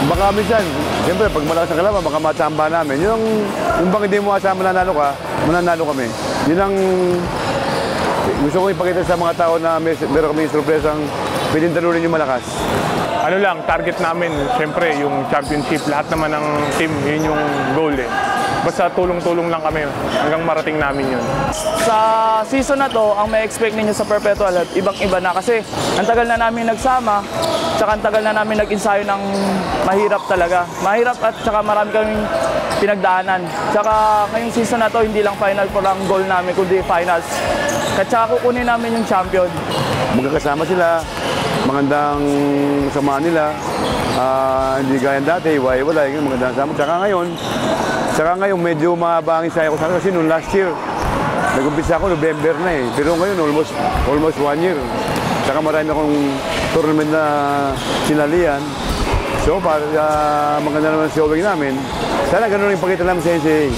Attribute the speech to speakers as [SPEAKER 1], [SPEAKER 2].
[SPEAKER 1] Baka minsan, siyempre, pag malakas ang kalaban, baka matamba namin. Yung bang hindi mo asama mananalo kami. Yun ang gusto ko ipakita sa mga tao na meron kami surpresang pwedeng talunin yung malakas.
[SPEAKER 2] Ano lang, target namin, siyempre, yung championship. Lahat naman ng team, yun yung goal eh. Basta tulong-tulong lang kami hanggang marating namin yun.
[SPEAKER 3] Sa season na to, ang may expect ninyo sa Perpetual at ibang-iba na kasi ang tagal na namin nagsama, tsaka ang tagal na namin nag-ensayo ng mahirap talaga. Mahirap at tsaka marami kaming pinagdaanan. Tsaka ngayong season na to, hindi lang Final Four ang goal namin, kundi finals. At tsaka kukunin namin yung champion.
[SPEAKER 1] Magkakasama sila, magandang samahan nila. Hindi gaya dati, wala yung magandang sama. Tsaka ngayon medyo mabangin sa ako kasi noong last year, nag-umpisa ako November na eh. Pero ngayon almost 1 year. Tsaka marami akong tournament na sinalian. So para maganda naman showing namin, sana ganun yung pakita namin sa NCAA.